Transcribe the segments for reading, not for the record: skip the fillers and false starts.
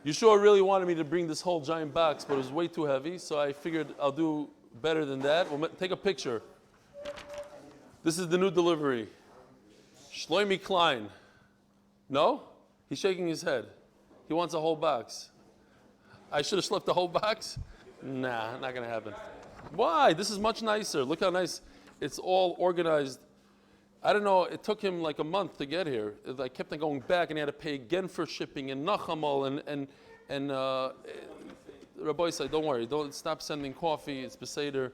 Yeshua really wanted me to bring this whole giant box, but it was way too heavy, so I figured I'll do better than that. We'll take a picture. This is the new delivery. Shlomi Klein. No? He's shaking his head. He wants a whole box. I should have schlepped the whole box? Nah, not going to happen. Why? This is much nicer. Look how nice. It's all organized. I don't know, it took him like a month to get here. I kept on going back and he had to pay again for shipping and Nachamal and Rabbi said, don't worry, don't stop sending coffee, it's Beseder.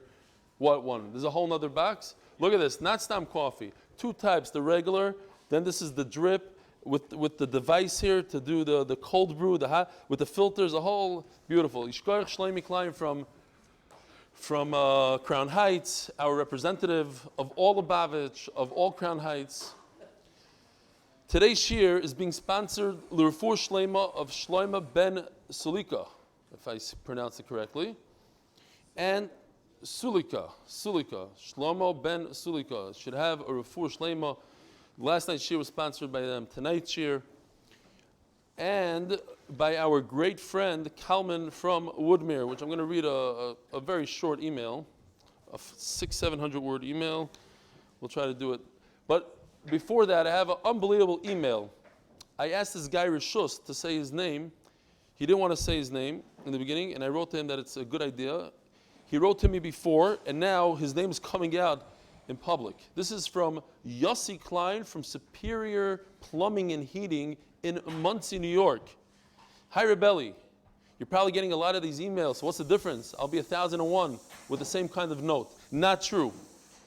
What one? There's a whole nother box. Look at this, not stam coffee. 2 types, the regular, then this is the drip with the device here to do the cold brew, the hot, with the filters, a whole beautiful. Yishkoyach Shlomi Klein from Crown Heights, our representative of all Lubavitch, of all Crown Heights. Today's shir is being sponsored L'Refuah Shlema of Shloima ben Sulika, if I pronounce it correctly, and Sulika, Shlomo ben Sulika should have a Refuah Shlema. Last night's shir was sponsored by them. Tonight's shir, and by our great friend Kalman from Woodmere, which I'm going to read a very short email, a 600-700 word email. We'll try to do it. But before that, I have an unbelievable email. I asked this guy Rishus to say his name. He didn't want to say his name in the beginning, and I wrote to him that it's a good idea. He wrote to me before, and now his name is coming out in public. This is from Yossi Klein from Superior Plumbing and Heating in Monsey, New York. Hi, Rebelli. You're probably getting a lot of these emails. So what's the difference? I'll be 1,001 with the same kind of note. Not true.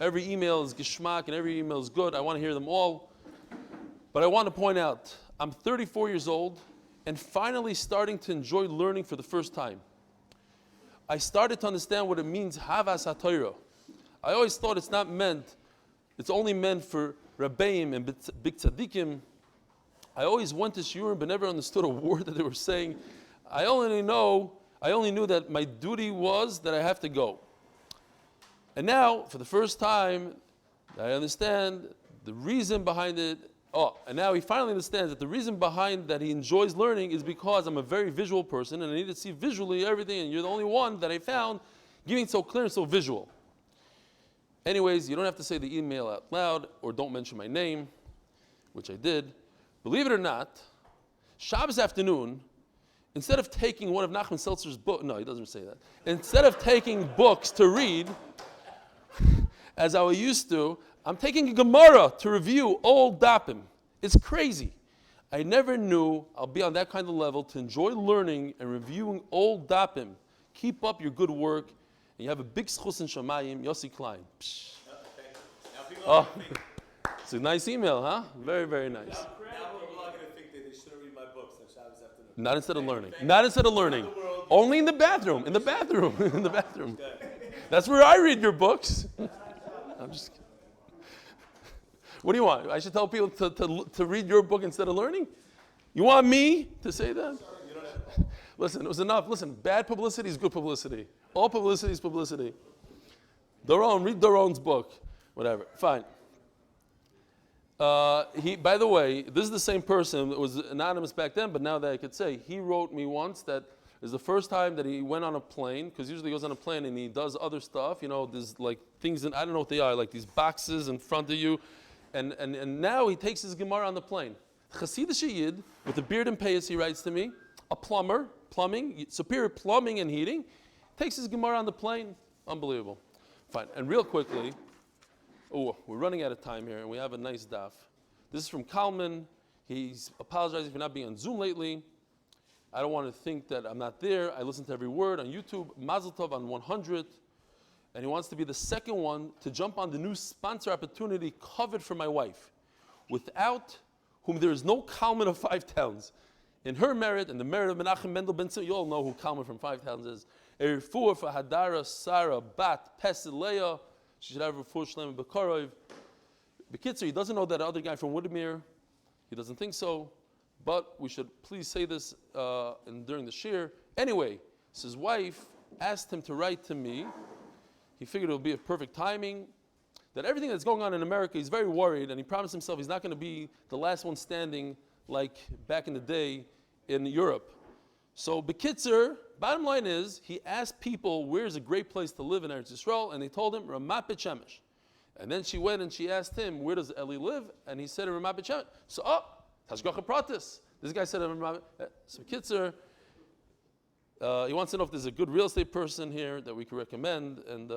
Every email is geschmack and every email is good. I want to hear them all. But I want to point out, I'm 34 years old and finally starting to enjoy learning for the first time. I started to understand what it means, Havas HaTorah. I always thought it's only meant for Rabbeim and Big Tzaddikim. I always went to shiurim but never understood a word that they were saying. I only knew that my duty was that I have to go. And now, for the first time, I understand the reason behind it. And now he finally understands that the reason behind that he enjoys learning is because I'm a very visual person and I need to see visually everything, and you're the only one that I found giving it so clear and so visual. Anyways, you don't have to say the email out loud or don't mention my name, which I did. Believe it or not, Shabbos afternoon, instead of taking one of Nachman Seltzer's books, no, he doesn't say that. Instead of taking books to read, as I used to, I'm taking a Gemara to review old Dapim. It's crazy. I never knew I'll be on that kind of level to enjoy learning and reviewing old Dapim. Keep up your good work, and you have a big schus in Shamayim, Yossi Klein. Oh, it's a nice email, huh? Very, very nice. Now people are going to think that they shouldn't read my books on Shabbos afternoon. Not instead of learning. Not instead of learning. Only in the bathroom. In the bathroom. In the bathroom. That's where I read your books. I'm just kidding. What do you want? I should tell people to read your book instead of learning? You want me to say that? Listen, it was enough. Listen, bad publicity is good publicity. All publicity is publicity. Read Doron's book. Whatever. Fine. By the way, this is the same person that was anonymous back then, but now that I could say, he wrote me once that it was the first time that he went on a plane, because usually he goes on a plane and he does other stuff. You know, there's like things, I don't know what they are, like these boxes in front of you. And now he takes his Gemara on the plane. Chassidish Yid, with a beard and payas, he writes to me, a plumbing, Superior Plumbing and Heating, takes his Gemara on the plane. Unbelievable. Fine. And real quickly, we're running out of time here, and we have a nice daf. This is from Kalman. He's apologizing for not being on Zoom lately. I don't want to think that I'm not there. I listen to every word on YouTube. Mazel Tov on 100. And he wants to be the second one to jump on the new sponsor opportunity covered for my wife, without whom there is no Kalman of 5 towns. In her merit and the merit of Menachem Mendel Ben Sim, you all know who Kalman from 5 towns is. A refuah for Hadara, Sarah, Bat, Pesileah. She should have a refuah Shlema Bekorov. Bekitzer, he doesn't know that other guy from Woodmere. He doesn't think so. But we should please say this during the shir. Anyway, his wife asked him to write to me. He figured it would be a perfect timing. That everything that's going on in America, he's very worried, and he promised himself he's not going to be the last one standing like back in the day in Europe. So Bekitzer, bottom line is, he asked people where's a great place to live in Eretz Yisrael, and they told him Ramat Beit Shemesh. And then she went and she asked him, where does Eli live? And he said Ramat Beit Shemesh. So, Tashgacha Pratis. This guy said Ramat. So Bekitzer, he wants to know if there's a good real estate person here that we could recommend, and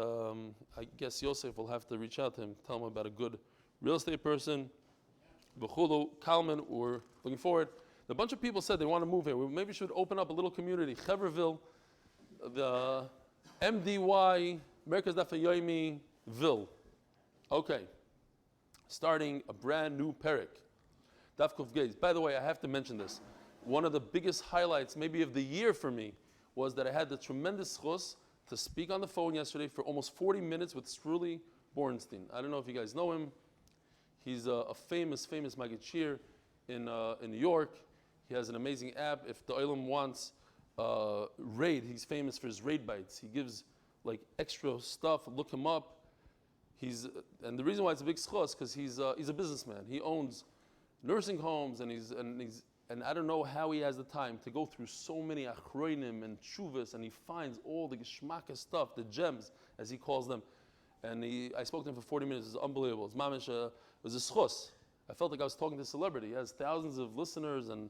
I guess Yosef will have to reach out to him, tell him about a good real estate person. B'chulu, Kalman, we're looking forward. A bunch of people said they want to move here. Maybe we should open up a little community. Cheverville, the MDY, Merkaz Daf Yomi, Ville. Okay, starting a brand new Perek. Daf Kuf Geis. By the way, I have to mention this. One of the biggest highlights, maybe of the year for me, was that I had the tremendous chus to speak on the phone yesterday for almost 40 minutes with Struli Bornstein. I don't know if you guys know him. He's a famous Magid in New York. He has an amazing app. If the Olam wants raid, he's famous for his raid bites. He gives like extra stuff. Look him up. And the reason why it's a big schos because he's a businessman. He owns nursing homes, and I don't know how he has the time to go through so many achroinim and tshuvas, and he finds all the geschmacka stuff, the gems, as he calls them. And I spoke to him for 40 minutes. It's unbelievable. It's mamish. It was a schos. I felt like I was talking to a celebrity. He has thousands of listeners, and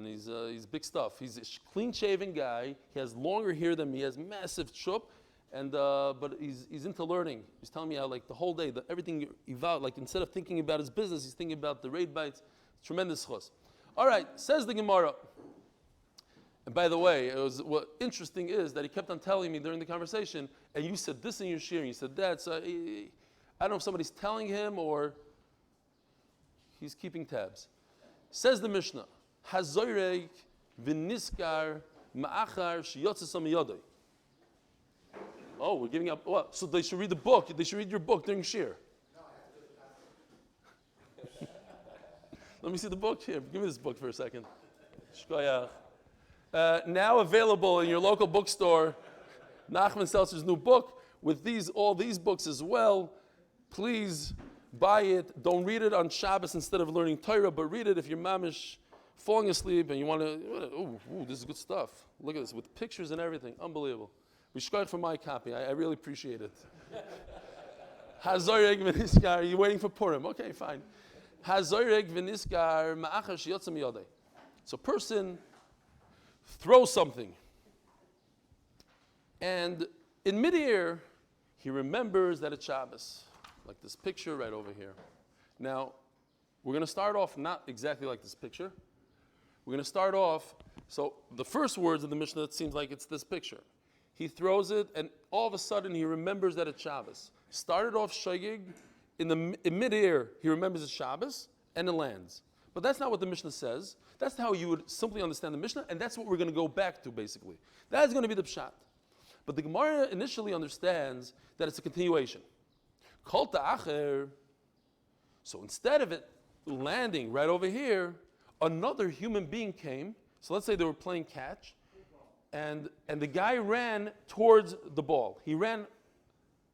he's big stuff. He's a clean-shaven guy. He has longer hair than me. He has massive chup, but he's into learning. He's telling me how like the whole day, everything evolved. Like instead of thinking about his business, he's thinking about the raid bites. Tremendous schos. All right, says the Gemara. And by the way, what interesting is that he kept on telling me during the conversation, and you said this in your shir, and you said that. So I don't know if somebody's telling him or he's keeping tabs. Says the Mishnah, Hazoyrek v'niskar ma'achar shiyotzesam yodoi. Oh, we're giving up. What? So they should read the book. They should read your book during shir. Let me see the book here. Give me this book for a second. Shkoyach. Now available in your local bookstore, Nachman Seltzer's new book with all these books as well. Please buy it. Don't read it on Shabbos instead of learning Torah, but read it if you're mamish falling asleep and you want to. Ooh, this is good stuff. Look at this with pictures and everything. Unbelievable. We shkoyach for my copy. I really appreciate it. Hazoreg v'niskar. Are you waiting for Purim? Okay, fine. Hazoreg v'niskar ma'achar shiyotzem yodei. So person throws something, and in midair he remembers that it's Shabbos, like this picture right over here. Now we're going to start off not exactly like this picture. We're going to start off. So the first words of the Mishnah, it seems like it's this picture. He throws it, and all of a sudden he remembers that it's Shabbos. Started off shogeg, in midair he remembers it's Shabbos, and it lands. But that's not what the Mishnah says. That's how you would simply understand the Mishnah, and that's what we're going to go back to, basically. That's going to be the pshat. But the Gemara initially understands that it's a continuation. Kol ta'acher. So instead of it landing right over here, another human being came. So let's say they were playing catch, and the guy ran towards the ball. He ran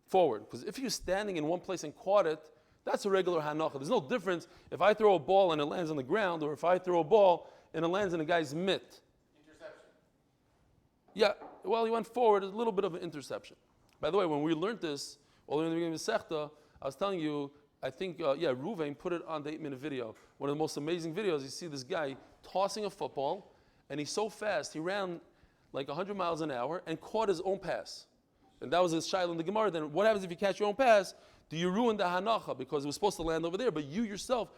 forward. Because if you're standing in one place and caught it, that's a regular hanacha. There's no difference if I throw a ball and it lands on the ground, or if I throw a ball and it lands in a guy's mitt. Interception. Yeah, well, he went forward, a little bit of an interception. By the way, when we learned this, well, in the beginning of the Sechta, I was telling you, I think, Ruvain put it on the 8-minute video. One of the most amazing videos, you see this guy tossing a football, and he's so fast, he ran like 100 miles an hour and caught his own pass. And that was his shaila in the Gemara. Then what happens if you catch your own pass? Do you ruin the hanacha because it was supposed to land over there, but you yourself,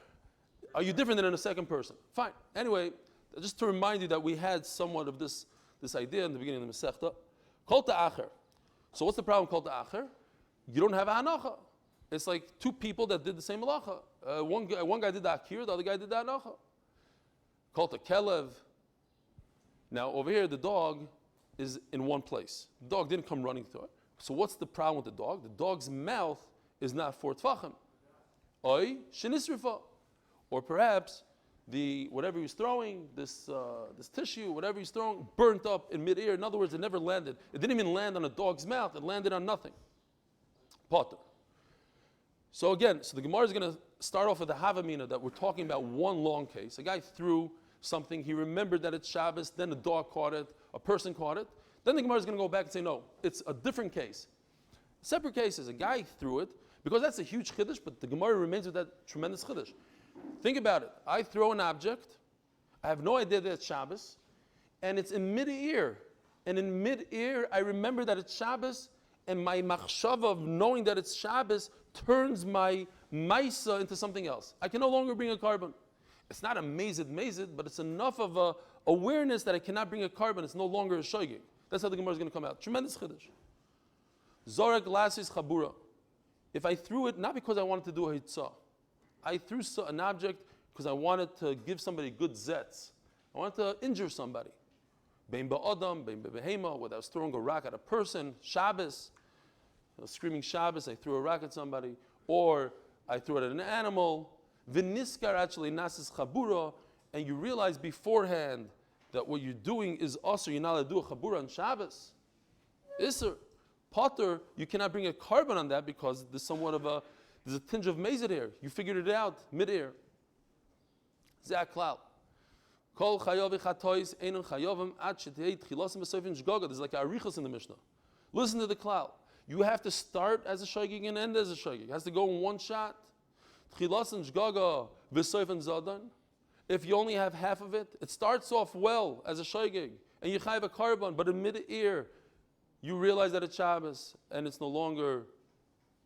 are you different than in a second person? Fine. Anyway, just to remind you that we had somewhat of this idea in the beginning of the Masechta. Kol ta'acher. So what's the problem kol ta'acher? You don't have a hanacha. It's like two people that did the same halacha. One guy did the akir, the other guy did the hanacha. Kol ta'kelev. Now over here, the dog is in one place. The dog didn't come running to it. So what's the problem with the dog? The dog's mouth is not 4 tfachim. Oy shenisrifa. Or perhaps whatever he was throwing, this tissue, whatever he's throwing, burnt up in midair. In other words, it never landed. It didn't even land on a dog's mouth. It landed on nothing. Potter. So again, the Gemara is going to start off with the Havamina that we're talking about one long case. A guy threw something, he remembered that it's Shabbos, then a dog caught it, a person caught it. Then the Gemara is going to go back and say, no, it's a different case. Separate cases, a guy threw it, because that's a huge chiddush, but the Gemara remains with that tremendous chiddush. Think about it. I throw an object, I have no idea that it's Shabbos, and it's in mid-ear. And in mid-ear, I remember that it's Shabbos, and my machshava of knowing that it's Shabbos turns my maisa into something else. I can no longer bring a carbon. It's not a mazid, but it's enough of a awareness that I cannot bring a carbon. It's no longer a shaygig. That's how the Gemara is going to come out. Tremendous chiddush. Zorek lasis chabura. If I threw it, not because I wanted to do a hitzah, I threw an object because I wanted to give somebody good zets. I wanted to injure somebody. Bein ba'adam, bein b'behema, whether I was throwing a rock at a person, Shabbos, I was screaming Shabbos, I threw a rock at somebody, or I threw it at an animal. V'niskar actually nasis chabura, and you realize beforehand that what you're doing is also, you're not allowed to do a chabura on Shabbos. Isser. Potter, you cannot bring a carbon on that because there's somewhat of there's a tinge of mazid here. You figured it out mid-air. Zak klal. Kol chayav chatois einon chayavim ad shetei tchilasim b'soifin shgaga. There's like a arichos in the Mishnah. Listen to the klal. You have to start as a shaygig and end as a shaygig. It has to go in one shot. Tchilasim shgaga b'soifin zadan. If you only have half of it, it starts off well as a shaygig, and you chayav a carbon, but in mid-air, you realize that it's Shabbos and it's no longer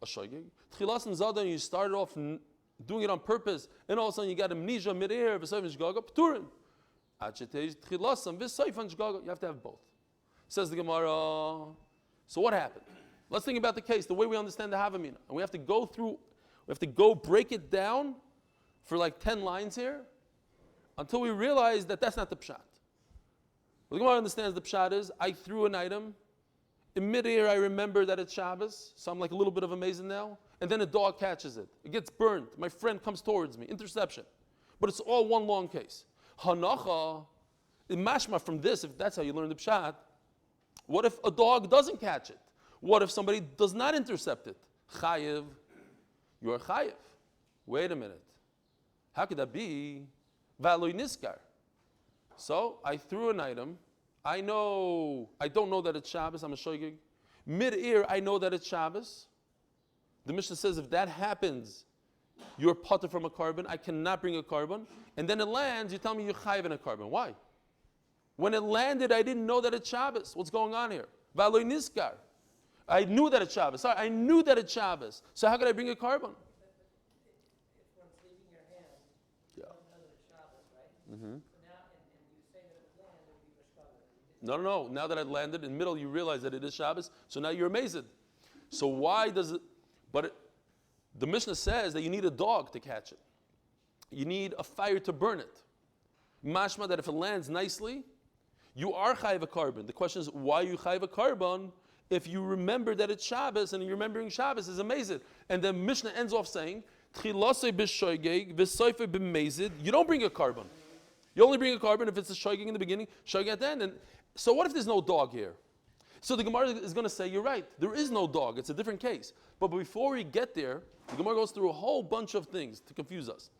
a shaygig. Tchilas and Zadan, you started off doing it on purpose, and all of a sudden you got amnesia mid-air, v'soifan shgaga, p'turin. You have to have both. Says the Gemara. So what happened? Let's think about the case, the way we understand the Havamina. And we have to go break it down for like 10 lines here until we realize that that's not the pshat. What the Gemara understands the pshat is, I threw an item, in mid-air, I remember that it's Shabbos, so I'm like a little bit of a mason now, and then a dog catches it. It gets burned. My friend comes towards me. Interception. But it's all one long case. Hanacha, in mashma from this, if that's how you learn the pshat, what if a dog doesn't catch it? What if somebody does not intercept it? Chayiv, you're chayiv. Wait a minute. How could that be? Valoy niskar. So I threw an item. I don't know that it's Shabbos, I'm a shoygig. Mid-ear, I know that it's Shabbos. The Mishnah says if that happens, you're potter from a carbon, I cannot bring a carbon. And then it lands, you tell me you're chayiv in a carbon. Why? When it landed, I didn't know that it's Shabbos. What's going on here? Valoy niskar. I knew that it's Shabbos. Sorry, I knew that it's Shabbos. So how could I bring a carbon? If one's leaving your hand, Yeah. you don't know that it's Shabbos, right? Mm-hmm. So now, and you say that it landed, it would be mishkaga. No. Now that it landed in the middle, you realize that it is Shabbos. So now you're amazed. So why does it? The Mishnah says that you need a dog to catch it. You need a fire to burn it. Mashma that if it lands nicely, you are chayiv a carbon. The question is, why are you chayiv a carbon if you remember that it's Shabbos and you're remembering Shabbos is amazing? And the Mishnah ends off saying, "Tchilasei b'shoygeg v'soifei b'mezid." You don't bring a carbon. You only bring a carbon if it's a shoygeg in the beginning, shoygeg at the end. And so what if there's no dog here? So the Gemara is going to say, you're right, there is no dog. It's a different case. But before we get there, the Gemara goes through a whole bunch of things to confuse us.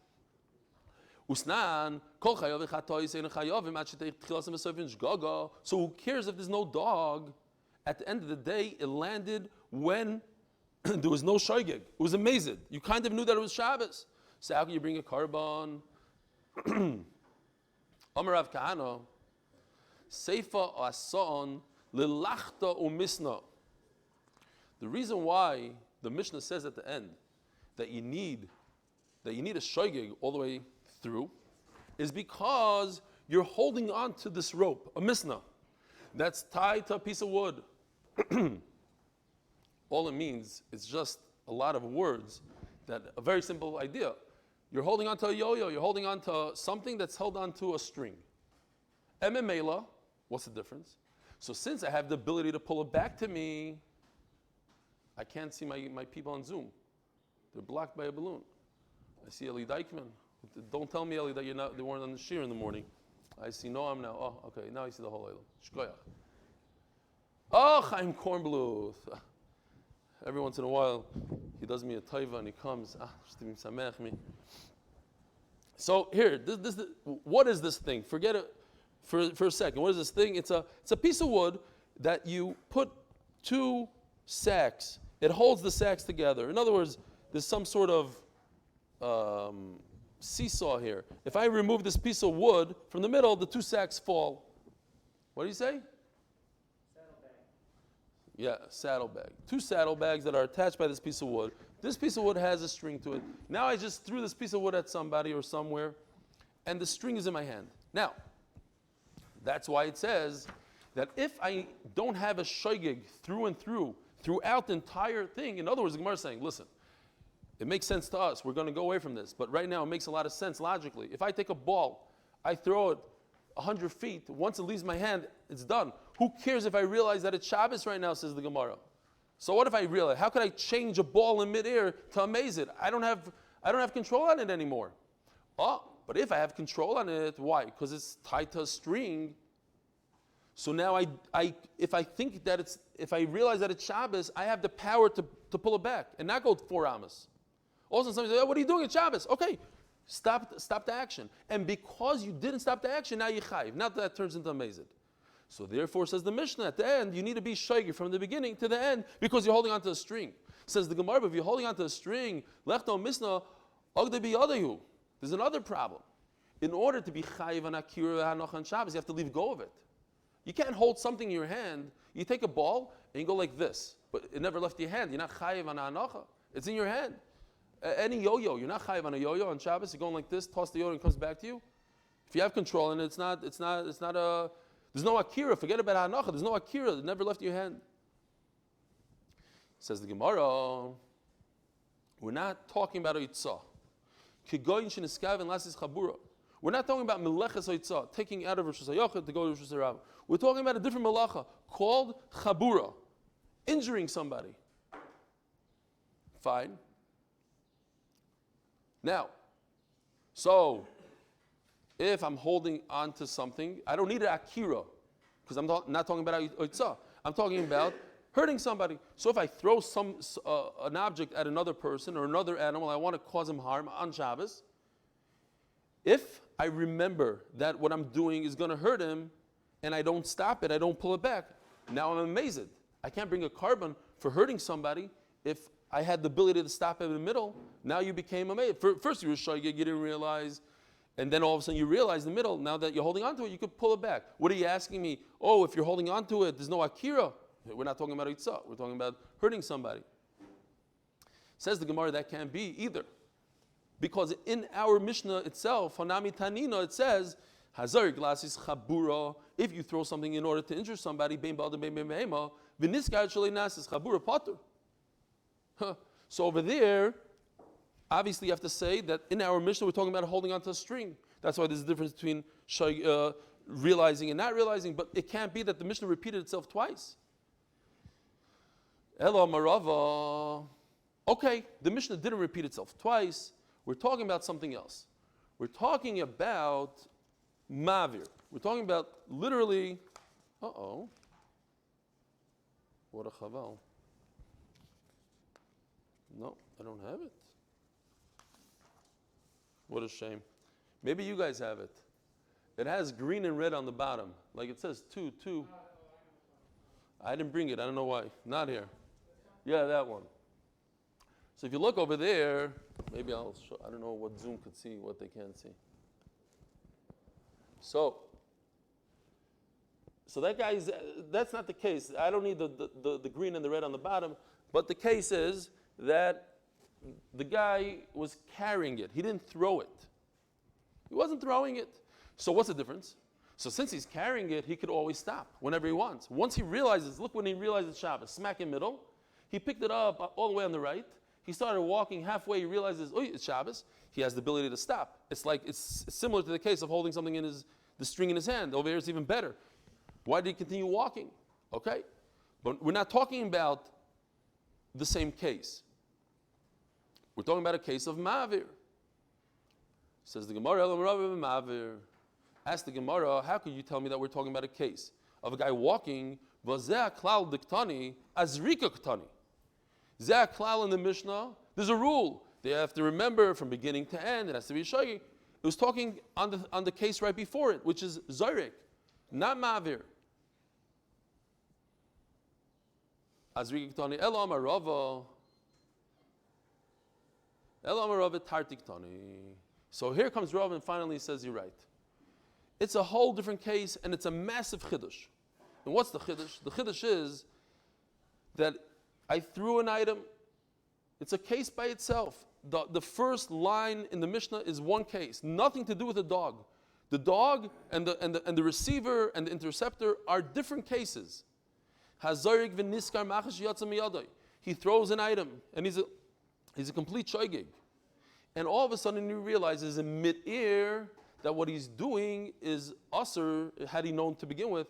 Usnan, kol chayav v'chatois ein chayavim ad shetei tchilasim v'soifin shgaga. So who cares if there's no dog? At the end of the day, it landed when there was no shoygeg. It was amazing. You kind of knew that it was Shabbos. So how can you bring a carbon? Amar Rav Kahana, Seifa ason lilachta umisna. The reason why the Mishnah says at the end that you need a shoygeg all the way through is because you're holding on to this rope, a misna, that's tied to a piece of wood. All it means is just a lot of words, that a very simple idea. You're holding on to a yo-yo, you're holding on to something that's held on to a string. Ememela, what's the difference? So since I have the ability to pull it back to me, I can't see my people on Zoom. They're blocked by a balloon. I see Eli Dykman. Don't tell me, Eli, that they weren't on the shir in the morning. I see Noam now. Oh, okay, now I see the whole Eilam. Shkoyach. Oh, Chaim Kornbluth. Every once in a while, he does me a taiva and he comes. So here, what is this thing? Forget it for a second. What is this thing? It's a piece of wood that you put two sacks. It holds the sacks together. In other words, there's some sort of seesaw here. If I remove this piece of wood from the middle, the two sacks fall. What do you say? Saddlebag. Yeah, saddlebag. Two saddlebags that are attached by this piece of wood. This piece of wood has a string to it. Now I just threw this piece of wood at somebody or somewhere, and the string is in my hand. Now, that's why it says that if I don't have a shoygig through and throughout the entire thing, in other words, the Gemara is saying, listen, it makes sense to us. We're going to go away from this. But right now, it makes a lot of sense logically. If I take a ball, I throw it 100 feet. Once it leaves my hand, it's done. Who cares if I realize that it's Shabbos right now, says the Gemara. So what if I realize? How could I change a ball in midair to amaze it? I don't have control on it anymore. Oh, but if I have control on it, why? Because it's tied to a string. So now if I realize that it's Shabbos, I have the power to pull it back and not go 4 amas. Also, somebody says, oh, what are you doing at Shabbos? Okay, stop the action. And because you didn't stop the action, now you chayiv. Now that turns into amazed. So therefore, says the Mishnah, at the end, you need to be shaygir from the beginning to the end because you're holding onto a string. Says the Gemara, but if you're holding onto a string, lechto misna, ogde biyadayu. There's another problem. In order to be chayiv on akira hanoch on Shabbos, you have to leave go of it. You can't hold something in your hand. You take a ball and you go like this, but it never left your hand. You're not chayiv on hanocha. It's in your hand. Any yo-yo, you're not chayiv on a yo-yo on Shabbos. You're going like this, toss the yo-yo and it comes back to you. If you have control in it, it's not a. There's no akira. Forget about hanacha. There's no akira. It never left your hand. Says the Gemara. We're not talking about oitzah. Kigoyin sheniskav and lasis chabura. We're not talking about meleches oitzah, taking out of Rosh Hashanah to go to Rosh Hashanah. We're talking about a different melacha called chabura, injuring somebody. Fine. Now, so if I'm holding on to something, I don't need an akira, because I'm not talking about oitzah. I'm talking about hurting somebody. So if I throw an object at another person or another animal, I want to cause him harm on Shabbos. If I remember that what I'm doing is going to hurt him, and I don't stop it, I don't pull it back, now I'm amazed. I can't bring a carbon for hurting somebody if I had the ability to stop it in the middle. Now you became amazed. First you were shy, you didn't realize, and then all of a sudden you realize in the middle, now that you're holding on to it, you could pull it back. What are you asking me? Oh, if you're holding on to it, there's no akira. We're not talking about itzah. We're talking about hurting somebody. Says the Gemara, that can't be either. Because in our Mishnah itself, Hanami Tanina, it says, Hazar glasis chabura, if you throw something in order to injure somebody, bein ba'adam bein behema, v'niskar shalei nasis chabura patur. So over there, obviously you have to say that in our Mishnah we're talking about holding onto a string. That's why there's a difference between realizing and not realizing, but it can't be that the Mishnah repeated itself twice. Ela marava. Okay, the Mishnah didn't repeat itself twice. We're talking about something else. We're talking about mavir. We're talking about literally, what a chaval. No, I don't have it. What a shame. Maybe you guys have it. It has green and red on the bottom. Like it says two. I didn't bring it. I don't know why. Not here. Yeah, that one. So if you look over there, maybe I'll show, I don't know what Zoom could see, what they can't see. So that guy that's not the case. I don't need the green and the red on the bottom, but the case is that the guy was carrying it. He didn't throw it. He wasn't throwing it. So what's the difference? So since he's carrying it, he could always stop whenever he wants. Once he realizes, look when he realizes Shabbos, smack in middle, he picked it up all the way on the right. He started walking halfway, he realizes, oh, it's Shabbos. He has the ability to stop. It's similar to the case of holding something in the string in his hand. Over here it's even better. Why did he continue walking? Okay? But we're not talking about the same case. We're talking about a case of mavir. Says the Gemara, mavir. Ask the Gemara, how could you tell me that we're talking about a case of a guy walking, vazeh klal diktani, azrika ktani. Zeh klal in the Mishnah. There's a rule. They have to remember from beginning to end. It has to be shogeg. It was talking on the case right before it, which is Zarek, not Mavir. As we Elo Amarava Tartiktani. So here comes Rav and finally says you're right. It's a whole different case and it's a massive chiddush. And what's the chiddush? The chiddush is that I threw an item. It's a case by itself. The first line in the Mishnah is one case, nothing to do with the dog. The dog and the receiver and the interceptor are different cases. He throws an item and he's a complete shoygig. And all of a sudden he realizes in mid-air that what he's doing is usher, had he known to begin with.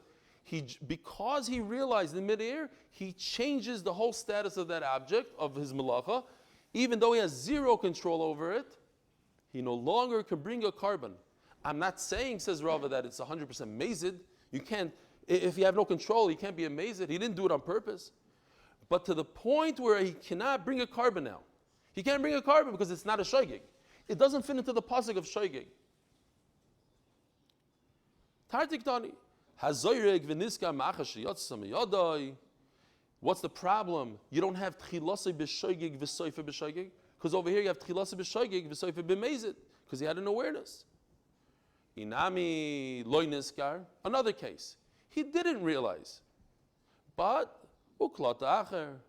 Because he realized in mid-air, he changes the whole status of that object, of his malacha. Even though he has zero control over it, he no longer can bring a carbon. I'm not saying, says Rava, that it's 100% mazid. You can't, if you have no control, you can't be a mazid. He didn't do it on purpose. But to the point where he cannot bring a carbon now. He can't bring a carbon because it's not a shoygig. It doesn't fit into the pasuk of shoygig. Tartiktani. What's the problem? You don't have tchilase b'shoygig v'soife b'shoygig, because over here you have tchilase b'shoygig v'soife b'mezid, because he had an awareness. Inami loy niskar. Another case, he didn't realize, but uklata acher.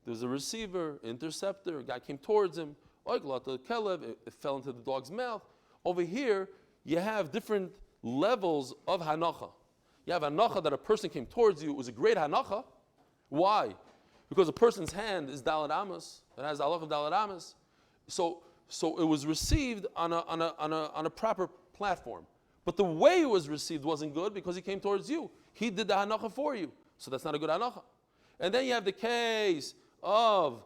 There's a receiver, interceptor. A guy came towards him. Oiglata kelev. It fell into the dog's mouth. Over here, you have different levels of hanacha. You have hanacha that a person came towards you. It was a great hanacha. Why? Because a person's hand is dalad amos. It has halach of dalad amos. So it was received on a proper platform. But the way it was received wasn't good because he came towards you. He did the hanacha for you. So that's not a good hanacha. And then you have the case of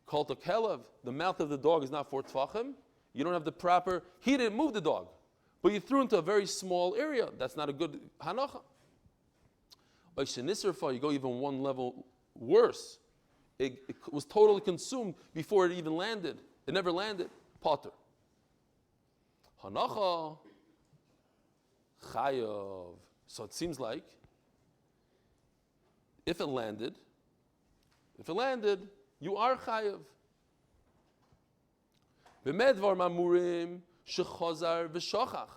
Kolta Kelev. The mouth of the dog is not for Tvachim. You don't have the proper, he didn't move the dog. But you threw into a very small area. That's not a good hanacha. You go even one level worse. It was totally consumed before it even landed. It never landed. Potter. Hanacha Chayav. So it seems like if it landed, you are chayav. B'medvar mamurim shechazar v'shachach.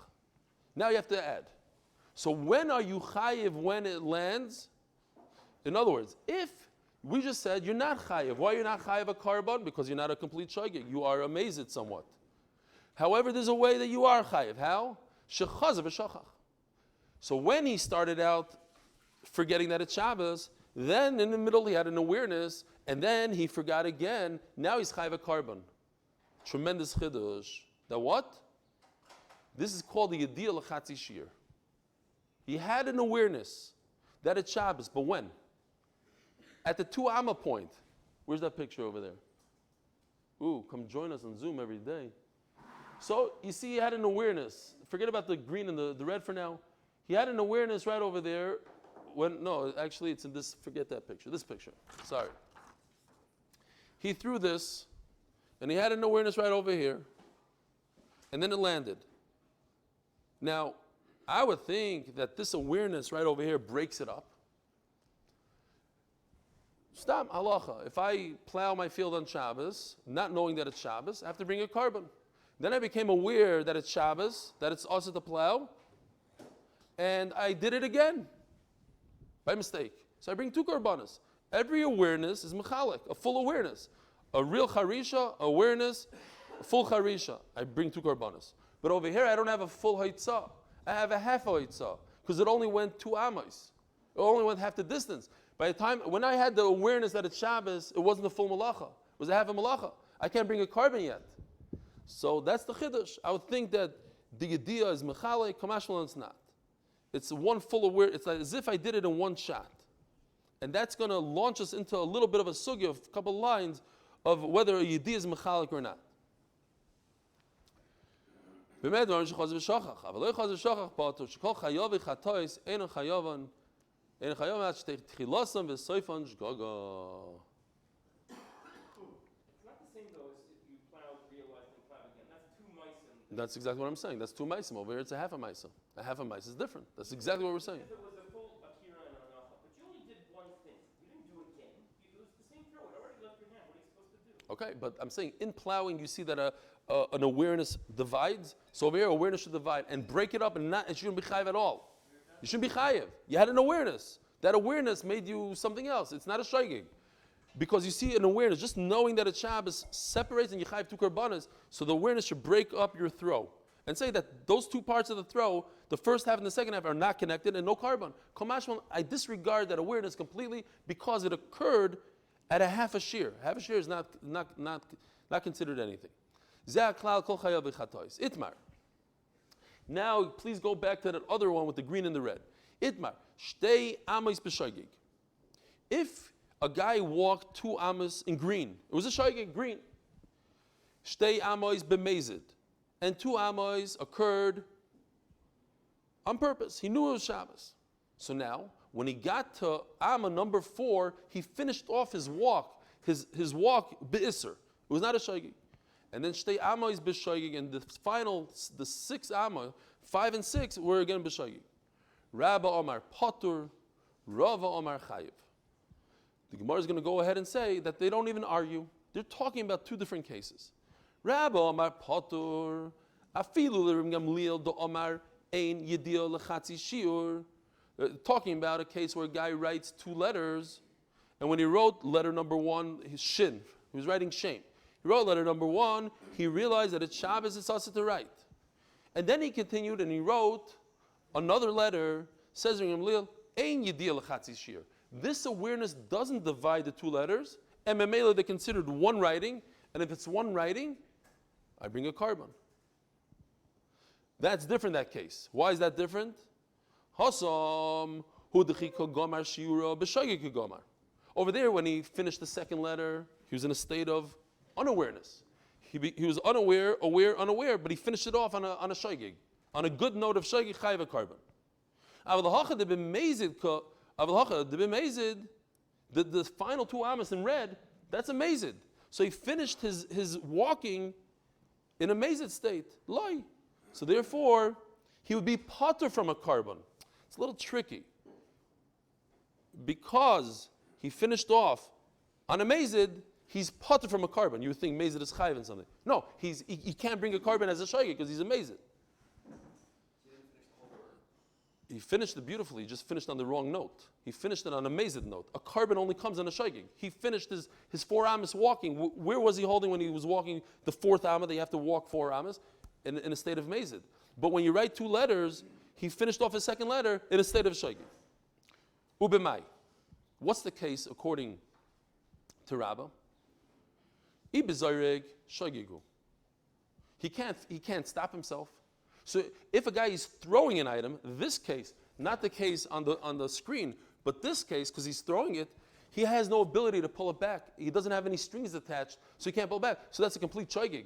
Now you have to add. So when are you chayav when it lands? In other words, if we just said you're not chayav, why are you not chayav a carbon? Because you're not a complete shogeg. You are amazed somewhat. However, there's a way that you are chayav. How? Shechazar v'shachach. So when he started out forgetting that it's Shabbos, then in the middle he had an awareness, and then he forgot again. Now he's chayav a carbon. Tremendous chiddush. That what? This is called the yediyah l'chatzi shir. He had an awareness that it's Shabbos, but when? At the 2 amma point. Where's that picture over there? Ooh, come join us on Zoom every day. So you see, he had an awareness. Forget about the green and the red for now. He had an awareness right over there. No, actually it's in this, forget that picture. This picture, sorry. He threw this, and he had an awareness right over here, and then it landed. Now, I would think that this awareness right over here breaks it up. Stop, halacha. If I plow my field on Shabbos, not knowing that it's Shabbos, I have to bring a carbon. Then I became aware that it's Shabbos, that it's also to plow, and I did it again. By mistake. So I bring 2 korbanos. Every awareness is mechalik, a full awareness. A real charisha, awareness, a full charisha. I bring 2 korbanos. But over here I don't have a full haitzah. I have a half a haitzah. Because it only went 2 amos. It only went half the distance. By the time, when I had the awareness that it's Shabbos, it wasn't a full malacha. It was a half a malacha. I can't bring a carbon yet. So that's the chiddush. I would think that the yediyah is mechalik, kamashmalan it's not. It's one full awareness. It's like as if I did it in one shot. And that's going to launch us into a little bit of a sugya, of a couple lines of whether a yediyah is mechalik or not. That's exactly what I'm saying. That's 2 maisim. Over here, it's a half a maisa. A half a maisa is different. That's exactly what we're saying. If it was a full akira and anacha, but you only did one thing. You didn't do it again. It was the same throw. It already left your hand. What are you supposed to do? Okay, but I'm saying in plowing, you see that an awareness divides. So over here, awareness should divide and break it up, and it shouldn't be chayiv at all. You shouldn't be chayiv. You had an awareness. That awareness made you something else. It's not a shaygig. Because you see an awareness, just knowing that a Shabbos separates and you chayiv 2 karbanas, so the awareness should break up your throw. And say that those 2 parts of the throw, the first half and the second half, are not connected and no carbon. Kamashman, I disregard that awareness completely because it occurred at a half a shear. Half a shear is not considered anything. Itmar. Now, please go back to that other one with the green and the red. Itmar. Shtei amos b'shaygig. If a guy walked 2 amos in green, it was a shaygig, green. Shtei amos b'mezid. And 2 amos occurred on purpose. He knew it was Shabbos. So now, when he got to Amma number 4, he finished off his walk. His walk be'isr. It was not a shaygig. And then shtei amos b'shaygig, and the 6 amma, 5 and 6, were again b'shaygig. Rabba Omar Patur, Rava Omar Chayiv. The Gemara is going to go ahead and say that they don't even argue. They're talking about 2 different cases. Rabba Omar Patur, Afilu l'Reb Gamliel do Omar Ein Yedio Lechatzi Shiur. Talking about a case where a guy writes 2 letters, and when he wrote letter number 1, his shin, he was writing shame. He wrote letter number 1, he realized that it's Shabbos, it's also to write. And then he continued and he wrote another letter, says Ein Yedio Lechatzi Shiur. This awareness doesn't divide the 2 letters, and Memela they considered one writing, and if it's one writing, I bring a carbon. That's different, that case. Why is that different? Over there, when he finished the second letter, he was in a state of unawareness. He was unaware, but he finished it off on a shaygig. On a good note of shaygig, chayiv a carbon. The final 2 amas in red, that's a mazid. So he finished his walking in a mazid state. Loi. So therefore, he would be potter from a carbon. It's a little tricky. Because he finished off on a mazid, he's potter from a carbon. You would think mazid is chayiv in something. No, he can't bring a carbon as a shaygig because he's a mazid. He finished it beautifully, he just finished on the wrong note. He finished it on a mazid note. A carbon only comes on a shaygig. He finished his 4 amas walking. Where was he holding when he was walking the 4th amma? They have to walk 4 amas in a state of mazid. But when you write 2 letters, he finished off his second letter in a state of shaygig. Ubemai. What's the case according to Rabbah? Ibizareg shaygigu. He can't stop himself. So if a guy is throwing an item, this case, not the case on the screen, but this case, because he's throwing it, he has no ability to pull it back. He doesn't have any strings attached, so he can't pull it back. So that's a complete shaygig.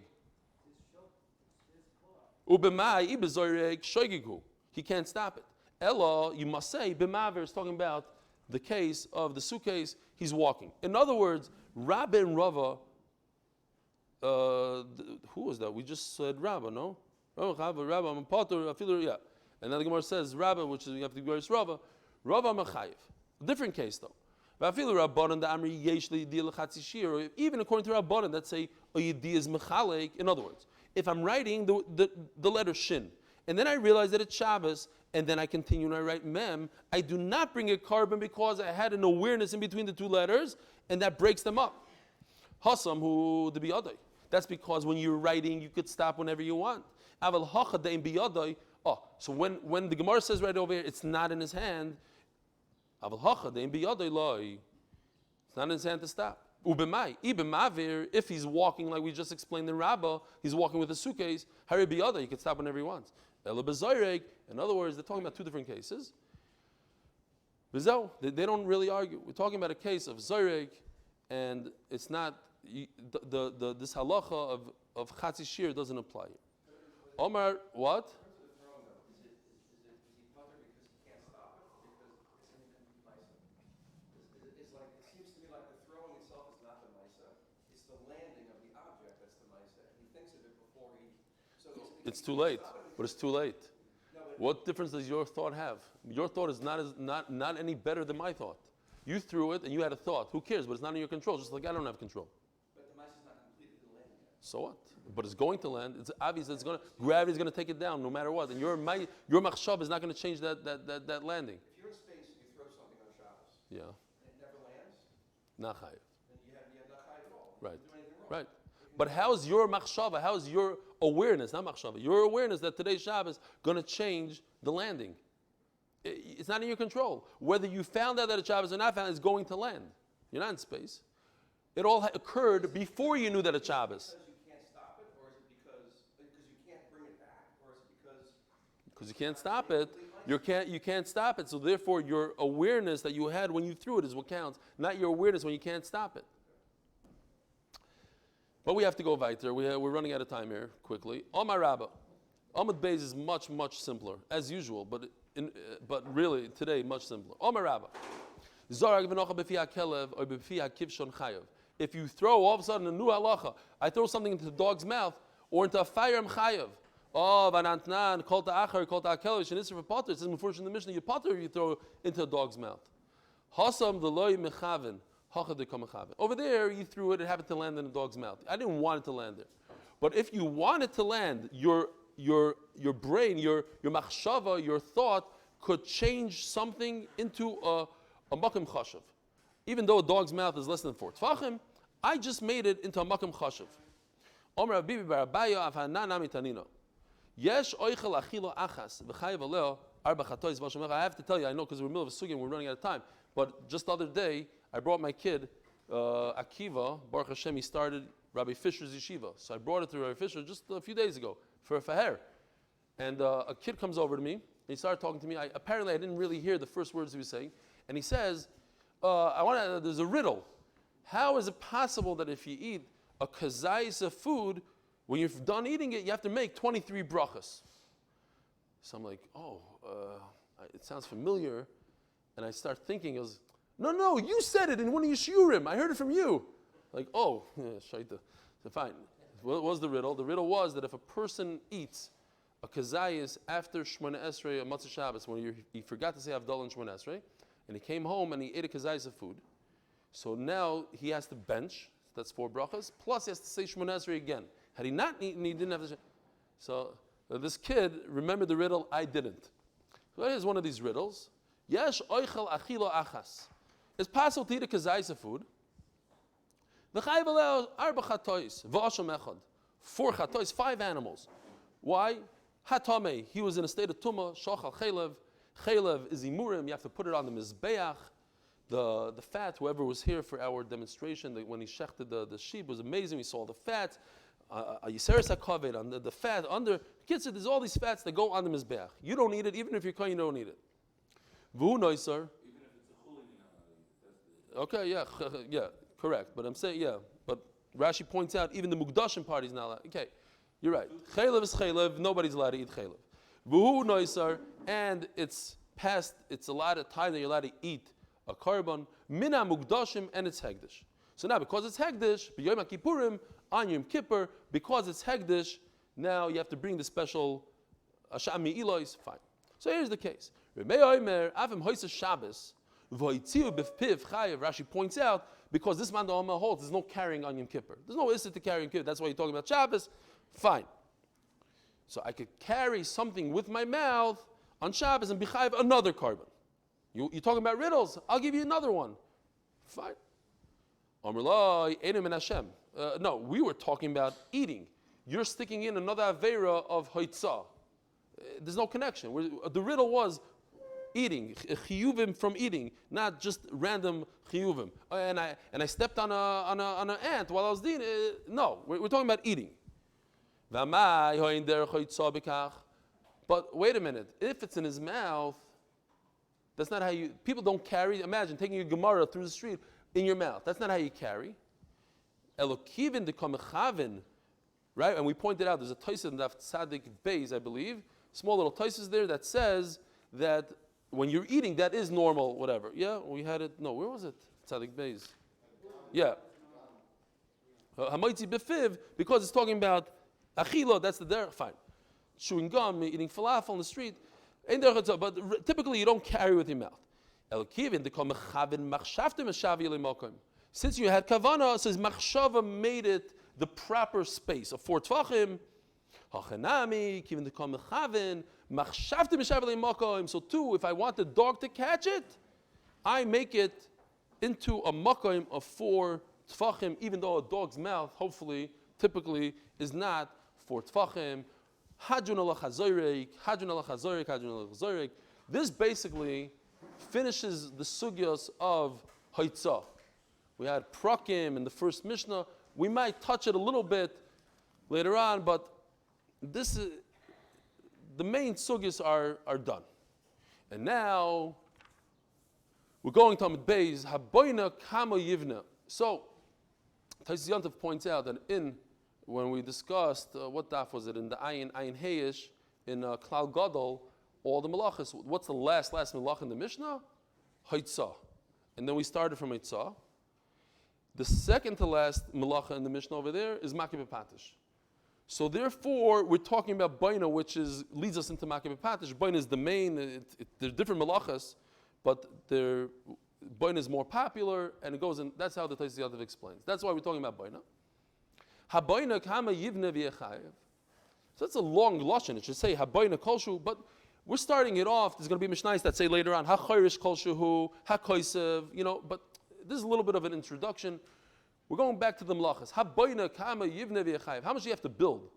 Ubemai ibizareg shaygigu. He can't stop it. Ella, you must say, b'maver is talking about the case of the suitcase, he's walking. In other words, Rabba and Rava, who was that? We just said Rabba, no? Rabba, I'm a potter, yeah. And then the Gemara says Rabba, which is, you have to go to Rava. Rava Machayev. Different case though. Even according to Rabbanan that say a yedi is mechalek. In other words, if I'm writing the letter shin, and then I realize that it's Shabbos, and then I continue and I write mem, I do not bring a carbon because I had an awareness in between the 2 letters, and that breaks them up. Hasam hu de biyadai. That's because when you're writing, you could stop whenever you want. Aval hacha dein biyadai. Oh, so when the Gemara says right over here, it's not in his hand. Aval hacha dein biyadai loi. It's not in his hand to stop. Ubemai, ibn mavir, if he's walking like we just explained in Rabbah, he's walking with a suitcase, hari biyada, he can stop whenever he wants. Ela bezayreg, in other words, they're talking about 2 different cases. Bezel, they don't really argue. We're talking about a case of zayreg, and it's not, this halacha of chatzi shir doesn't apply here. Omar, what? It's too late. But it's too late. What difference does your thought have? Your thought is not any better than my thought. You threw it and you had a thought. Who cares? But it's not in your control. Just like I don't have control. But the mass is not completely landing yet. So what? But it's going to land. It's obvious that gravity is going to take it down no matter what. And your machshava is not going to change that landing. If you're in space and you throw something on Shabbos, Yeah. and it never lands, Not chayiv. then you have not chayiv at all. Right. You didn't do anything wrong. Right. But how's your machshava, how's your awareness, not machshava, your awareness that today's Shabbos going to change the landing? It's not in your control. Whether you found out that it's Shabbos or not found, it's going to land. You're not in space. It all occurred before you knew that it's Shabbos. Because you can't stop it, or is it because you can't bring it back, or is it Because you can't stop it. You can't stop it. So therefore, your awareness that you had when you threw it is what counts, not your awareness when you can't stop it. But we have to go weiter. We're running out of time here quickly. Omar Rabba. Amud Beis is much, much simpler, as usual, but really today much simpler. Omar Rabba. If you throw all of a sudden a new halacha, I throw something into the dog's mouth or into a fire, I'm chayav. Oh, vanantnan, kol ta'achar, kol ta'akelish, and isra for potter. It says in the Mishnah, you potter if you throw into a dog's mouth. Hasam deloy mechaven. Over there, you threw it, it happened to land in the dog's mouth. I didn't want it to land there. But if you want it to land, your brain, your machshava, your thought could change something into a makom chashav. Even though a dog's mouth is less than 4 tfachim, I just made it into a makom chashav. Omer Abibi bar Abaye avhanan amitanino. Yesh oichel achilo achas v'chayev aleo arba chatois v'ashomecha. I have to tell you, I know because we're in the middle of a sugya and we're running out of time. But just the other day, I brought my kid, Akiva, Baruch Hashem, he started Rabbi Fisher's yeshiva. So I brought it to Rabbi Fisher just a few days ago for a faher. And a kid comes over to me, and he started talking to me. Apparently I didn't really hear the first words he was saying. And he says, there's a riddle. How is it possible that if you eat a kazayis of food, when you're done eating it, you have to make 23 brachas? So I'm like, it sounds familiar. And I start thinking, no, you said it in one of your shiurim. I heard it from you. Like, shaita. So fine. What was the riddle? The riddle was that if a person eats a kazayis after Shmona Esrei or Matzah Shabbos, when he forgot to say Havdalah and Shmona Esrei, and he came home and he ate a kazayis of food, so now he has to bench, that's 4 brachas, plus he has to say Shmona Esrei again. Had he not eaten, he didn't have to. So this kid remembered the riddle, I didn't. So here's one of these riddles. Yesh oichel achilo achas. It's possible to eat a kazayis of food. V'chayev aleo arba chatois v'asham echad. 4 chatois, 5 animals. Why? Hatame, he was in a state of tumah. Shachal chelev. Chelev is imurim. You have to put it on the mizbeach. The fat. Whoever was here for our demonstration, when he shechted the sheep, was amazing. We saw the fat. Yiseres hakaved on the fat under. Kids said there's all these fats that go on the mizbeach. You don't eat it, even if you're kohen, you don't eat it. V'hu noiser. Even if it's a chulin, Okay, correct. But I'm saying, but Rashi points out even the Mukdashim party is not allowed. Okay, you're right. Chaylev is chaylev, nobody's allowed to eat chaylev. V'hu noisar, and it's a lot of time that you're allowed to eat a korban, mina Mukdashim, and it's hegdish. So now, because it's hegdish, b'yom HaKippurim, on Yom Kippur, because it's hegdish, now you have to bring the special Ashami Elois, fine. So here's the case. Rashi points out, because this man holds, there's no carrying on Yom Kippur. There's no issue to carry on Yom Kippur. That's why you're talking about Shabbos. Fine. So I could carry something with my mouth on Shabbos and be chayav another korban. You're talking about riddles. I'll give you another one. Fine. No, we were talking about eating. You're sticking in another avera of hoitzah. There's no connection. The riddle was eating, chiyuvim from eating, not just random chiyuvim. And I stepped on an ant while I was eating. No, we're talking about eating. But wait a minute. If it's in his mouth, that's not how you. People don't carry. Imagine taking a Gemara through the street in your mouth. That's not how you carry. Elokivin de kamechavin, right? And we pointed out there's a Tosafos in Daf Tzadik Beis, I believe. Small little Tosafos there that says that when you're eating, that is normal, whatever. Yeah, we had it. No, where was it? Tzadik Beis. Yeah. Hamaitzi befiv, because it's talking about Achila, that's the derech, fine. Chewing gum, eating falafel on the street, ain't derech, but typically you don't carry with your mouth. Since you had kavana, it says machshava made it the proper space of 4 tvachim. So too, if I want the dog to catch it, I make it into a makom of 4 tfachim, even though a dog's mouth, hopefully, typically, is not 4 tfachim. This basically finishes the sugyos of haitzah. We had prakim in the first Mishnah. We might touch it a little bit later on, but this is, the main sugyos are done. And now we're going to Amud Beis, Haboina Kama Yivna. So, Taisus Yontif points out that when we discussed, what daf was it, in the Ayin Heish, in Klal Gadol, all the malachas, what's the last malach in the Mishnah? Haitzah. And then we started from Haitzah. The second to last malacha in the Mishnah over there is Makeh B'Patish. So therefore, we're talking about Baina, which leads us into Makeh B'Patish. Baina is the main, there's different malachas, but Baina is more popular, and it goes in, that's how the Taisus Yontif explains. That's why we're talking about Baina. Habaina kama yivne v'yechayev. So that's a long lashon. It should say Habaina kolshu, but we're starting it off. There's going to be mishnayos that say later on hachayrish kolshuhu, hakoisev, but this is a little bit of an introduction. We're going back to the malachas. Habaina kama yivne v'yechayev. How much do you have to build?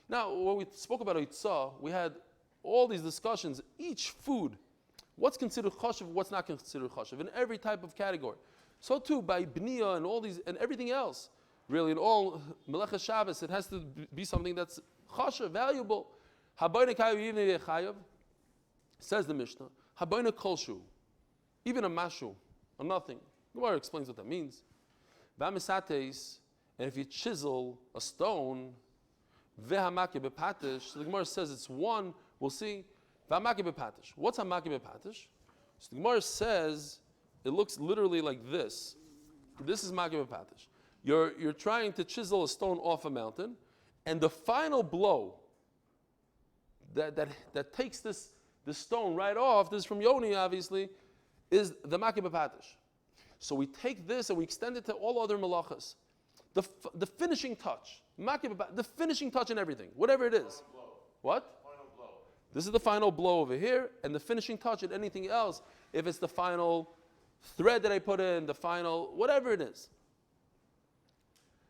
Now, when we spoke about Eitzah, we had all these discussions. Each food, what's considered chashuv, what's not considered chashuv, in every type of category. So too, by bniya and all these, and everything else, really, in all Melechas Shabbos, it has to be something that's chashuv, valuable. Habayna kayu yivnei v'yechayev, says the Mishnah. Habayna kolshu, even a mashu, or nothing. Gemara explains what that means. V'amisates, and if you chisel a stone, v'hamake b'patish, so the Gemara says it's one, we'll see. V'hamake b'patish. What's hamake b'patish? So the Gemara says, it looks literally like this. This is make b'patish. You're trying to chisel a stone off a mountain, and the final blow that takes this stone right off, this is from Yoni obviously, is the make b'patish. So we take this and we extend it to all other malachas. The finishing touch, the finishing touch in everything, whatever it is. What? Final blow. This is the final blow over here, and the finishing touch in anything else, if it's the final thread that I put in, the final, whatever it is.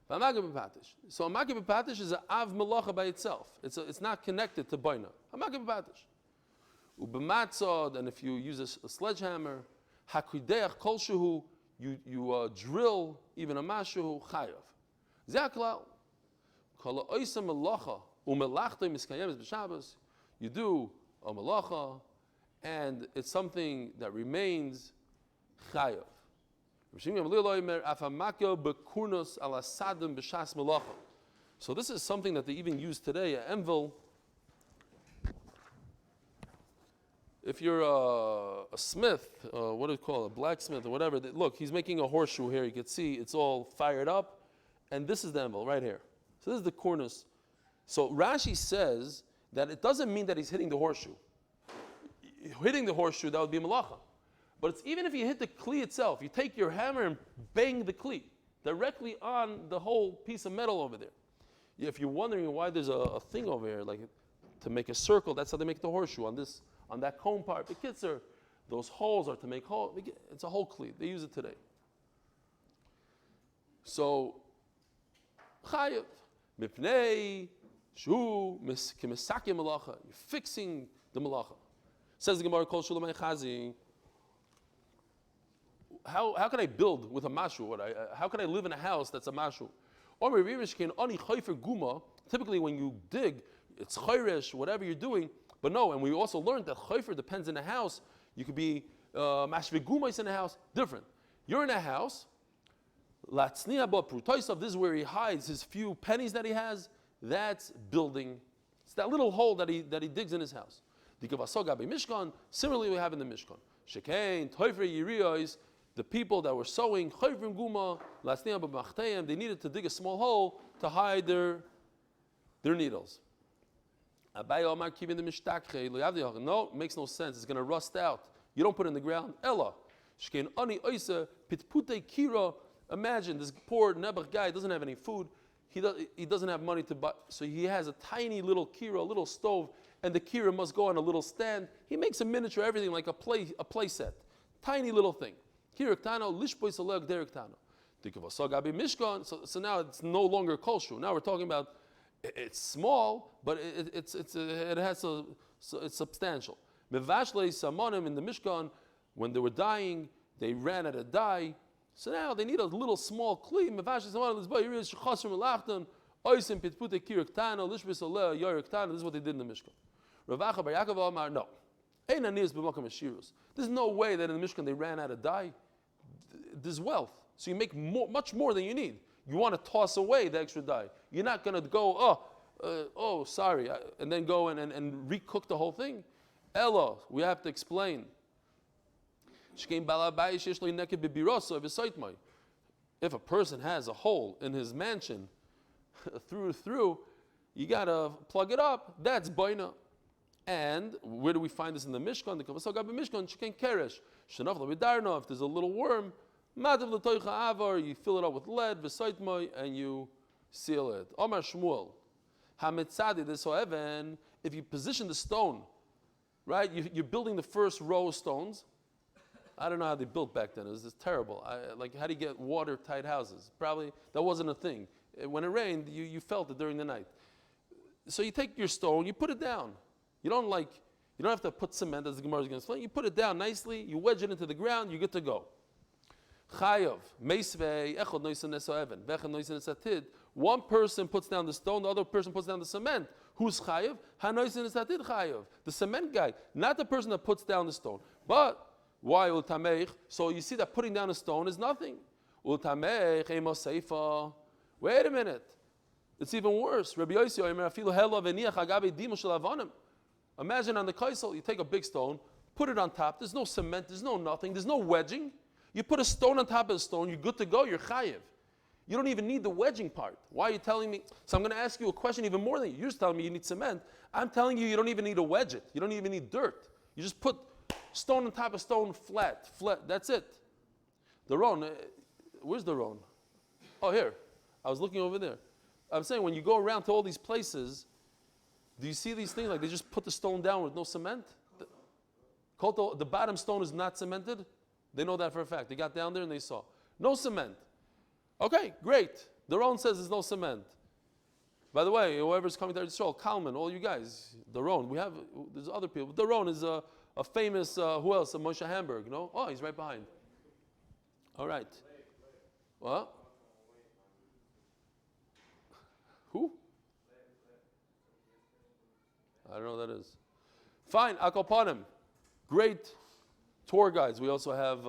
So a Makeh B'Patish is an Av Malacha by itself. It's not connected to Baina. A Makeh B'Patish. Ubematzod, and if you use a sledgehammer, Hakudeach Kol Shehu, you drill even a mashu chayav. Ze'aklal. Kol ha'oisem malacha u'melachto miskayemes b'Shabbos. You do a malacha, and it's something that remains chayav. So this is something that they even use today, an anvil. If you're a smith, what do you call it, a blacksmith or whatever, look, he's making a horseshoe here. You can see it's all fired up. And this is the anvil right here. So this is the cornice. So Rashi says that it doesn't mean that he's hitting the horseshoe. Hitting the horseshoe, that would be malacha. But it's even if you hit the kli itself, you take your hammer and bang the kli directly on the whole piece of metal over there. If you're wondering why there's a thing over here, like to make a circle, that's how they make the horseshoe on that cone part. The kids those holes are to make holes. It's a whole kli. They use it today. So, chayev, mipnei, shu, k'misakim malacha. You're fixing the malacha. Says the Gemara, Kol Shulamay Chazi. How can I build with a mashu? How can I live in a house that's a mashu? Typically when you dig, it's chayresh, whatever you're doing. But no, and we also learned that chayfer depends in a house. You could be mashvegumais in a house, different. You're in a house, latzniya ba prutaisav, this is where he hides his few pennies that he has. That's building. It's that little hole that he digs in his house. Similarly, we have in the Mishkan. Shekain, toifer yiriyos, the people that were sowing chayvrim guma, latzniya ba machtayim, they needed to dig a small hole to hide their They're needles. Abaye Omar Kivin the Mishtakhe, no, it makes no sense. It's going to rust out. You don't put it in the ground. Ella. Shkein Ani Oisa, Pitpute Kira. Imagine this poor Nebuch guy doesn't have any food. He doesn't have money to buy. So he has a tiny little kira, a little stove, and the kira must go on a little stand. He makes a miniature everything like a play set. Tiny little thing. Kiraktano, Lishboy Saleg Derektano. So now it's no longer kosher. Now we're talking about it's small, but it's substantial. Mevashle Samonim in the Mishkan, when they were dying, they ran out of dye. So now they need a little small kli. Mevashle Samonim, this boy, this is what they did in the Mishkan. Ravacha Bar Yaakov Amar, no. There's no way that in the Mishkan they ran out of dye. There's wealth. So you make much more than you need. You want to toss away the extra dye. You're not going to go, sorry, and then go and recook the whole thing. Ella, we have to explain. If a person has a hole in his mansion, through, you got to plug it up. That's baina. And where do we find this in the Mishkan? The Kavasagabi Mishkan, Sheken Keresh. If there's a little worm, you fill it up with lead, and you seal it. Omar Shmuel, if you position the stone, right, you're building the first row of stones. I don't know how they built back then. It was just terrible. How do you get watertight houses? Probably that wasn't a thing. When it rained, you felt it during the night. So you take your stone, you put it down. You don't have to put cement, as the Gemara is going to explain. You put it down nicely, you wedge it into the ground, you're good to go. Chayav, meisvei, echod noisan nesoeven, vechad noisan nesatid. One person puts down the stone, the other person puts down the cement. Who's chayav? Ha noisan nesatid chayav. The cement guy, not the person that puts down the stone. But why ultameich? So you see that putting down a stone is nothing. Ultameich emo seifa. Wait a minute. It's even worse. Rabbi Yossi omer afilu hela v'niach agabe dimo shel avonim. Imagine on the kaisel, you take a big stone, put it on top. There's no cement, there's no nothing, there's no wedging. You put a stone on top of the stone, you're good to go, you're chayiv. You don't even need the wedging part. Why are you telling me? So I'm going to ask you a question even more than you. You're just telling me you need cement. I'm telling you, you don't even need to wedge it. You don't even need dirt. You just put stone on top of stone, flat. That's it. The Ron, where's the Ron? Oh, here. I was looking over there. I'm saying when you go around to all these places, do you see these things? Like they just put the stone down with no cement? The bottom stone is not cemented. They know that for a fact. They got down there and they saw. No cement. Okay, great. The Ron says there's no cement. By the way, whoever's coming to Israel, Kalman, all you guys, the Ron, there's other people. The Ron is a famous, who else? Moshe Hamburg, no? Oh, he's right behind. All right. What? Who? I don't know who that is. Fine, Akopanim. Great tour guides. We also have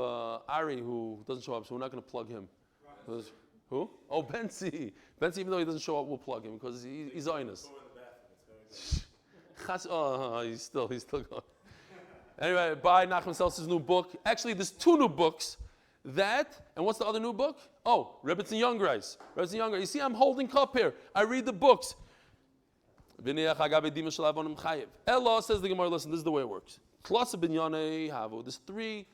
Ari, who doesn't show up, so we're not going to plug him. Who? Oh, Benzi. Benzi, even though he doesn't show up, we'll plug him because he's honest. He's still going. Anyway, buy Nachman Seltzer's new book. Actually, there's two new books. That, and what's the other new book? Oh, Rebbetzin Youngreis. You see, I'm holding cup here. I read the books. Ella says the Gemara, listen, this is the way it works. There's three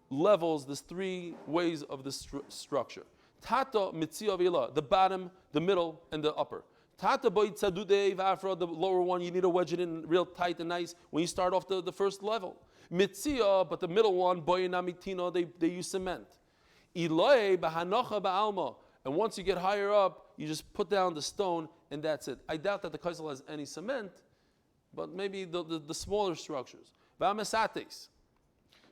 levels, there's three ways of this structure. Tata mitzia v'ila, the bottom, the middle, and the upper. Tata boy tzadudei v'afra, the lower one, you need to wedge it in real tight and nice when you start off the first level. Mitzia, but the middle one, boy namitino, they use cement. Iloi b'hanocha ba'alma, and once you get higher up, you just put down the stone and that's it. I doubt that the kaisel has any cement, but maybe the smaller structures. V'amesates.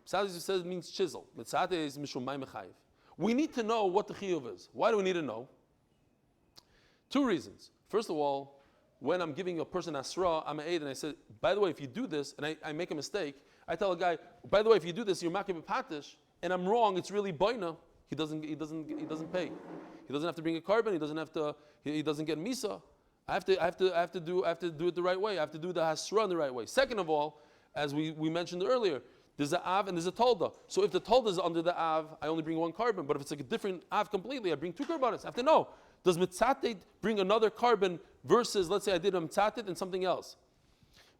Mesates says means chisel. Mesates mishum may mechayiv. We need to know what the chiyuv is. Why do we need to know? Two reasons. First of all, when I'm giving a person asra, I'm an aid, and I said, by the way, if you do this, and I make a mistake, I tell a guy, by the way, if you do this, you're makib patish, and I'm wrong, it's really boina. He doesn't pay. He doesn't have to bring a carbon. He doesn't get misa. I have to do it the right way. I have to do the hasra in the right way. Second of all, as we mentioned earlier, there's an av and there's a tolda. So if the tolda is under the av, I only bring one carbon. But if it's like a different av completely, I bring two carbonates. I have to know, does mitzate bring another carbon versus, let's say I did a mitzatit and something else.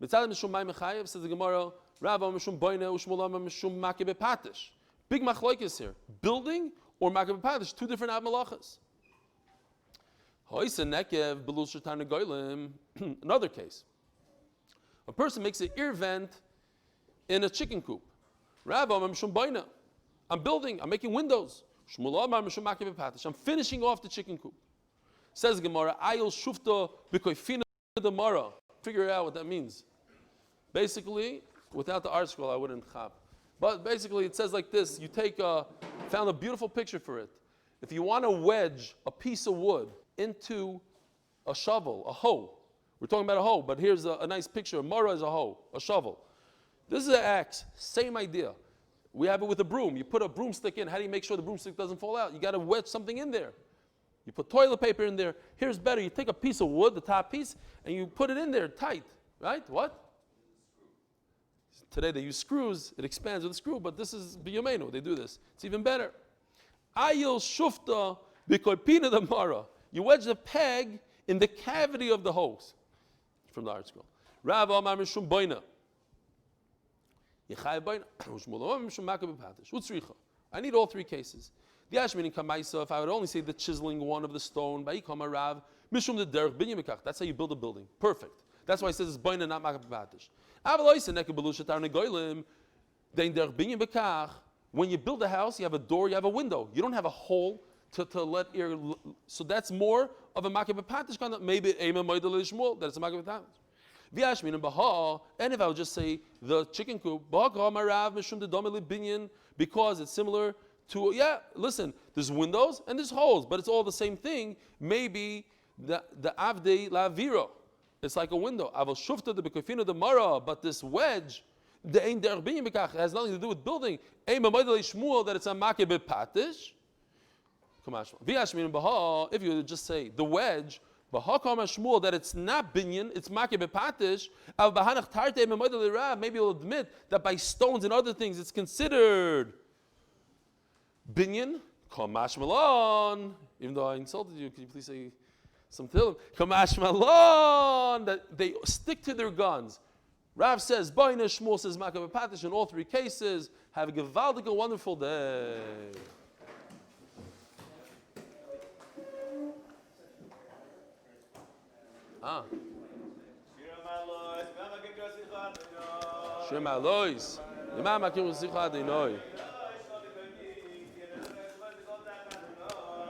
Mitzatit mishum mayim mechayev, says the Gemara, Rav mishum boine, ushmulam mishum makeh bepatish. Big machlokes here. Building or makeh bepatish, two different av malachas. Another case. A person makes an ear vent in a chicken coop. I'm building, I'm making windows. I'm finishing off the chicken coop. Says Gemara, Ayil shufta b'koifina demara. Figure out what that means. Basically, without the art scroll, I wouldn't chap. But basically, it says like this. You found a beautiful picture for it. If you want to wedge a piece of wood into a shovel, a hoe. We're talking about a hoe, but here's a nice picture. A mara is a hoe, a shovel. This is an axe, same idea. We have it with a broom. You put a broomstick in. How do you make sure the broomstick doesn't fall out? You got to wedge something in there. You put toilet paper in there. Here's better. You take a piece of wood, the top piece, and you put it in there tight. Right? What? Today they use screws. It expands with a screw, but this is biyomenu. They do this. It's even better. Ayil shufta b'koipina the mara. You wedge the peg in the cavity of the hose. From the art scroll. Rav amar mishum boina. I need all three cases. If I would only say the chiseling one of the stone, that's how you build a building. Perfect. That's why it says it's boina, not makabatish. When you build a house, you have a door, you have a window. You don't have a hole to let air. So that's more of a makabatish kind of, maybe that it's a makabatish. And if I would just say the chicken coop, because it's similar to, listen, there's windows and there's holes, but it's all the same thing. Maybe the avdei la viro, it's like a window. But this wedge, has nothing to do with building. That it's a makeh bepatish. If you would just say the wedge, that it's not binyan, it's makeh bepatish. Maybe you'll admit that by stones and other things it's considered binyan. Kamash malon. Even though I insulted you, can you please say something to them? Kamash malon. That they stick to their guns. Rav says, Baina Shmuel says makeh bepatish in all three cases. Have a gewaldig, wonderful day. Shir Malois. Imam Akim Sicha Adonai.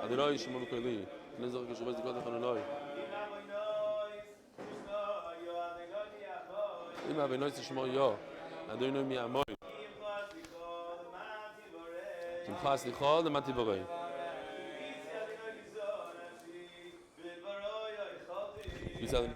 Adonai Shimon Koli. Nezor Kishubas Dikot Adonai. Imam Adonai Shimon Yo. Adonai Mi Amoy. Kim Pas Dichol Lemati Borei. You tell him.